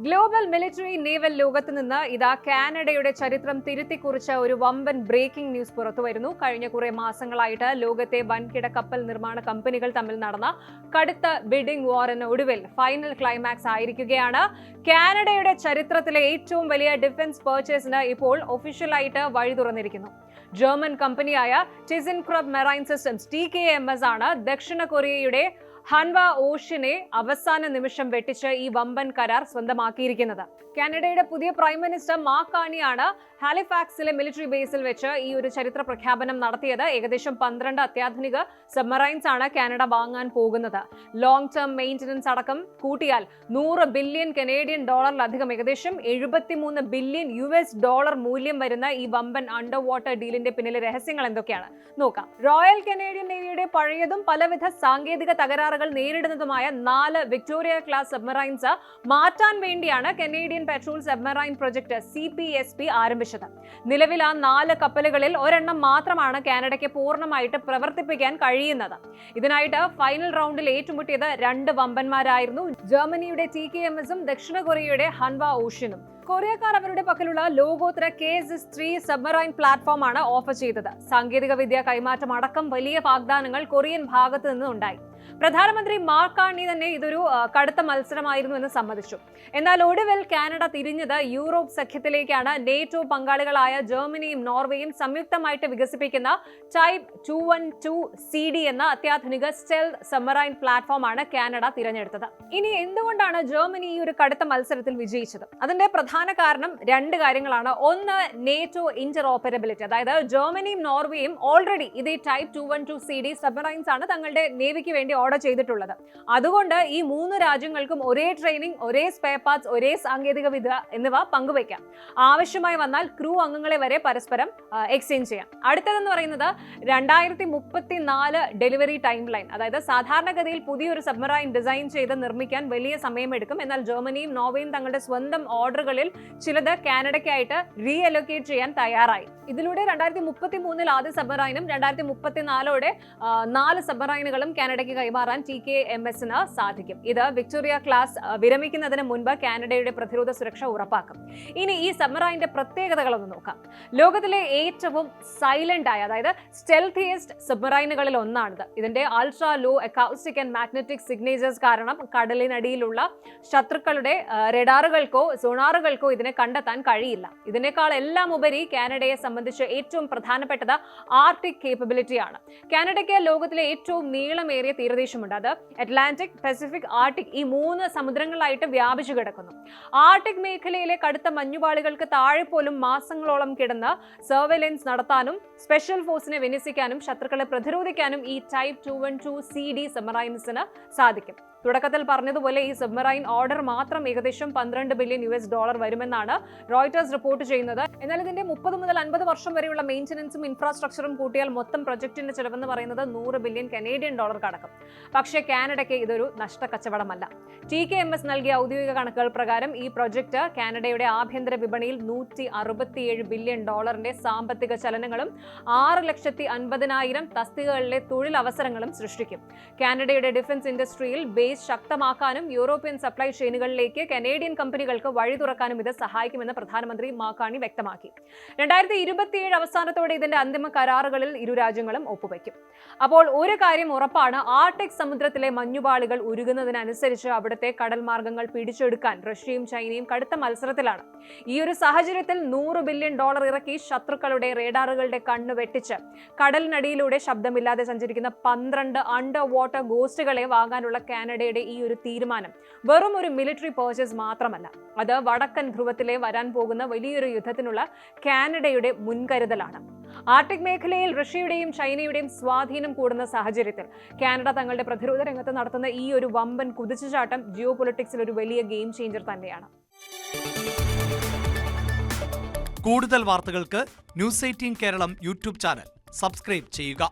Global military naval ലോകത്ത് നിന്ന് ഇതാ കാനഡയുടെ ചരിത്രം തിരുത്തിക്കുറിച്ച ഒരു വമ്പൻ ബ്രേക്കിംഗ് ന്യൂസ് പുറത്തുവരുന്നു. കഴിഞ്ഞ കുറെ മാസങ്ങളായിട്ട് ലോകത്തെ വൻകിട കപ്പൽ നിർമ്മാണ കമ്പനികൾ തമ്മിൽ നടന്ന കടുത്ത ബിഡിംഗ് വാറിന് ഒടുവിൽ ഫൈനൽ ക്ലൈമാക്സ് ആയിരിക്കുകയാണ്. കാനഡയുടെ ചരിത്രത്തിലെ ഏറ്റവും വലിയ ഡിഫൻസ് പർച്ചേസിന് ഇപ്പോൾ ഒഫീഷ്യലായിട്ട് വഴി തുറന്നിരിക്കുന്നു. ജർമ്മൻ കമ്പനിയായ ടിസൻക്രബ് മെറൈൻ സിസ്റ്റംസ് TKMS ആണ് ദക്ഷിണ കൊറിയയുടെ ഹൻവാ ഓഷ്യനെ അവസാന നിമിഷം വെട്ടിച്ച് ഈ വമ്പൻ കരാർ സ്വന്തമാക്കിയിരിക്കുന്നത്. കാനഡയുടെ പുതിയ പ്രൈം മിനിസ്റ്റർ മാർക്ക് കാർണിയാണ് ഹാലിഫാക്സിലെ മിലിറ്ററി ബേസിൽ വെച്ച് ഈ ഒരു ചരിത്ര പ്രഖ്യാപനം നടത്തിയത്. ഏകദേശം 12 അത്യാധുനിക സബ്മറൈൻസ് ആണ് കാനഡ വാങ്ങാൻ പോകുന്നത്. ലോങ് ടേം മെയിൻ്റനൻസ് അടക്കം കൂട്ടിയാൽ $100 ബില്യൺ കനേഡിയൻ ഡോളറിലധികം, ഏകദേശം $73 ബില്യൺ മൂല്യം വരുന്ന ഈ വമ്പൻ അണ്ടർ വാട്ടർ ഡീലിന്റെ പിന്നിലെ രഹസ്യങ്ങൾ എന്തൊക്കെയാണ് നോക്കാം. റോയൽ കനേഡിയൻ നേവിയുടെ പഴയതും പലവിധ സാങ്കേതിക തകരാറുകൾ നേരിടുന്നതുമായ 4 വിക്ടോറിയ ക്ലാസ് സബ്മറൈൻസ് മാറ്റാൻ വേണ്ടിയാണ് Canadian petrol submarine project CPSP ആരംഭിച്ചത്. നിലവിൽ ആ 4 കപ്പലുകളിൽ ഒരെണ്ണം മാത്രമാണ് കാനഡയ്ക്ക് പൂർണ്ണമായിട്ട് പ്രവർത്തിപ്പിക്കാൻ കഴിയുന്നത്. ഇതിനായിട്ട് ഫൈനൽ റൗണ്ടിൽ ഏറ്റുമുട്ടിയത് 2 വമ്പന്മാരായിരുന്നു, ജർമ്മനിയുടെ TKMSഉം ദക്ഷിണ കൊറിയയുടെ ഹൻവാ ഓഷ്യനും. കൊറിയക്കാർ അവരുടെ പക്കലുള്ള ലോകോത്തര KS-3 സബ്മറൈൻ പ്ലാറ്റ്ഫോം ആണ് ഓഫർ ചെയ്തത്. സാങ്കേതിക വിദ്യ കൈമാറ്റം അടക്കം വലിയ വാഗ്ദാനങ്ങൾ കൊറിയൻ ഭാഗത്ത് നിന്ന് ഉണ്ടായി. പ്രധാനമന്ത്രി മാർക്ക് കാർണി തന്നെ ഇതൊരു കടുത്ത മത്സരമായിരുന്നു എന്ന് സമ്മതിച്ചു. എന്നാൽ ഒടുവിൽ കാനഡ തിരിഞ്ഞത് യൂറോപ്പ് സഖ്യത്തിലേക്കാണ്. നേറ്റോ പങ്കാളികളായ ജർമ്മനിയും നോർവേയും സംയുക്തമായിട്ട് വികസിപ്പിക്കുന്ന ടൈപ്പ് 212 CD എന്ന അത്യാധുനിക സ്റ്റെൽത്ത് സബ്മറൈൻ പ്ലാറ്റ്ഫോം ആണ് കാനഡ തിരഞ്ഞെടുത്തത്. ഇനി എന്തുകൊണ്ടാണ് ജർമ്മനി ഈ ഒരു കടുത്ത മത്സരത്തിൽ വിജയിച്ചത്? അതിന്റെ പ്രധാന കാരണം 2 കാര്യങ്ങളാണ്. ഒന്ന്, നേറ്റോ ഇന്റർഓപ്പറബിലിറ്റി. അതായത് ജർമ്മനിയും നോർവേയും ഓൾറെഡി ഇതേ ടൈപ്പ് 212 CD സബ്മറൈൻസ് ആണ് തങ്ങളുടെ നേവിക്ക് വേണ്ടി ഓർഡർ ചെയ്തിട്ടുള്ളത്. അതുകൊണ്ട് ഈ 3 രാജ്യങ്ങൾക്കും ഒരേ ട്രെയിനിങ്, ഒരേ സ്പെയർ പാർട്സ്, ഒരേ സാങ്കേതിക വിദ്യ എന്നിവ പങ്കുവയ്ക്കാം. ആവശ്യമായി വന്നാൽ ക്രൂ അംഗങ്ങളെ വരെ പരസ്പരം എക്സ്ചേഞ്ച് ചെയ്യാം. അടുത്തതെന്ന് പറയുന്നത് 2034 ഡെലിവറി ടൈം ലൈൻ. അതായത് സാധാരണഗതിയിൽ പുതിയൊരു സബ്മറൈൻ ഡിസൈൻ ചെയ്ത് നിർമ്മിക്കാൻ വലിയ സമയമെടുക്കും. എന്നാൽ ജർമ്മനിയും നോർവേയും തങ്ങളുടെ സ്വന്തം ഓർഡറുകളിൽ ചിലത് കാനഡയ്ക്കായിട്ട് റീഅലോക്കേറ്റ് ചെയ്യാൻ തയ്യാറായി. ഇതിലൂടെ 2033 ആദ്യ സബ്മറൈനും 2034 4 സബ്മറൈനുകളും കാനഡയ്ക്ക് കൈമാറാൻ TKMSന് സാധിക്കും. ഇത് വിക്ടോറിയ ക്ലാസ് വിരമിക്കുന്നതിന് മുൻപ് കാനഡയുടെ പ്രതിരോധ സുരക്ഷ ഉറപ്പാക്കും. ഇനി ഈ സബ്മറൈനിന്റെ പ്രത്യേകതകളൊന്ന് നോക്കാം. ലോകത്തിലെ ഏറ്റവും സൈലന്റ് ആയ, അതായത് സ്റ്റെൽത്തിയസ്റ്റ് സബ്മറൈനുകളിൽ ഒന്നാണിത്. ഇതിന്റെ ultra low acoustic and magnetic signatures കാരണം കടലിനടിയിലുള്ള ശത്രുക്കളുടെ റഡാറുകൾക്കോ സോണാറുകൾക്കോ ഇതിനെ കണ്ടെത്താൻ കഴിയില്ല. ഇതിനേക്കാൾ എല്ലാം ഉപരി കാനഡയെ സംബന്ധിച്ച് ഏറ്റവും പ്രധാനപ്പെട്ടത് ആർട്ടിക് കേപ്പബിലിറ്റിയാണ്. കാനഡയ്ക്ക് ലോകത്തിലെ ഏറ്റവും നീളമേറിയ തീരദേശമുണ്ട്. അത് അറ്റ്ലാന്റിക്, പസഫിക്, ആർട്ടിക് ഈ 3 സമുദ്രങ്ങളായിട്ട് വ്യാപിച്ചു കിടക്കുന്നു. ആർട്ടിക് മേഖലയിലെ കടുത്ത മഞ്ഞുപാളികൾക്ക് താഴെ പോലും മാസങ്ങളോളം കിടന്ന് സർവൈലൻസ് നടത്താനും സ്പെഷ്യൽ ഫോഴ്സിനെ വിന്യസിക്കാനും ശത്രുക്കളെ പ്രതിരോധിക്കാനും ഈ ടൈപ്പ് 212 CD സബ്മറൈൻസിന് സാധിക്കും. തുടക്കത്തിൽ പറഞ്ഞതുപോലെ ഈ സബ്മറൈൻ ഓർഡർ മാത്രം ഏകദേശം $12 ബില്യൺ വരുമെന്നാണ് റോയിട്ടേഴ്സ് റിപ്പോർട്ട് ചെയ്യുന്നത്. എന്നാൽ ഇതിന്റെ 30 മുതൽ 50 വർഷം വരെയുള്ള മെയിൻ്റനൻസും ഇൻഫ്രാസ്ട്രക്ചറും കൂട്ടിയാൽ മൊത്തം പ്രൊജക്ടിന്റെ ചെലവെന്ന് പറയുന്നത് $100 ബില്യൺ കനേഡിയൻ കടക്കും. പക്ഷേ കാനഡയ്ക്ക് ഇതൊരു നഷ്ടക്കച്ചവടമല്ല. TKMS നൽകിയ ഔദ്യോഗിക കണക്കുകൾ പ്രകാരം ഈ പ്രൊജക്ട് കാനഡയുടെ ആഭ്യന്തര വിപണിയിൽ $167 ബില്യൺ സാമ്പത്തിക ചലനങ്ങളും 6,50,000 തസ്തികകളിലെ തൊഴിലവസരങ്ങളും സൃഷ്ടിക്കും. കാനഡയുടെ ഡിഫൻസ് ഇൻഡസ്ട്രിയിൽ ശക്തമാക്കാനും യൂറോപ്യൻ സപ്ലൈ ചെയിനുകളിലേക്ക് കനേഡിയൻ കമ്പനികൾക്ക് വഴി തുറക്കാനും ഇത് സഹായിക്കുമെന്ന് പ്രധാനമന്ത്രി മാർക്ക് കാർണി വ്യക്തമാക്കി. 2027 അവസാനത്തോടെ ഇതിന്റെ അന്തിമ കരാറുകളിൽ ഇരു രാജ്യങ്ങളും ഒപ്പുവയ്ക്കും. അപ്പോൾ ഒരു കാര്യം ഉറപ്പാണ്, ആർട്ടിക് സമുദ്രത്തിലെ മഞ്ഞുപാളികൾ ഉരുകുന്നതിനനുസരിച്ച് അവിടുത്തെ കടൽ മാർഗങ്ങൾ പിടിച്ചെടുക്കാൻ റഷ്യയും ചൈനയും കടുത്ത മത്സരത്തിലാണ്. ഈ ഒരു സാഹചര്യത്തിൽ $100 ബില്യൺ ഇറക്കി ശത്രുക്കളുടെ റേഡാറുകളുടെ കണ്ണ് വെട്ടിച്ച് കടലിനടിയിലൂടെ ശബ്ദമില്ലാതെ സഞ്ചരിക്കുന്ന 12 അണ്ടർ വാട്ടർ ഗോസ്റ്റുകളെ വാങ്ങാനുള്ള കാനഡയുടെ ഈ ഒരു തീരുമാനം വെറും ഒരു മിലിറ്ററി പർച്ചേസ് മാത്രമല്ല, അത് വടക്കൻ ധ്രുവത്തിലെ വരാൻ പോകുന്ന വലിയൊരു യുദ്ധത്തിനുള്ള കാനഡയുടെ മുൻകരുതലാണ്. ആർട്ടിക് മേഖലയിൽ റഷ്യയുടെയും ചൈനയുടെയും സ്വാധീനം കൂടുന്ന സാഹചര്യത്തിൽ കാനഡ തങ്ങളുടെ പ്രതിരോധ രംഗത്ത് നടത്തുന്ന ഈ ഒരു വമ്പൻ കുതിച്ചുചാട്ടം ജിയോ പൊളിറ്റിക്സിൽ ഒരു വലിയ ഗെയിം ചേഞ്ചർ തന്നെയാണ്. കൂടുതൽ വാർത്തകൾക്ക് News 18 Keralam YouTube channel subscribe ചെയ്യുക.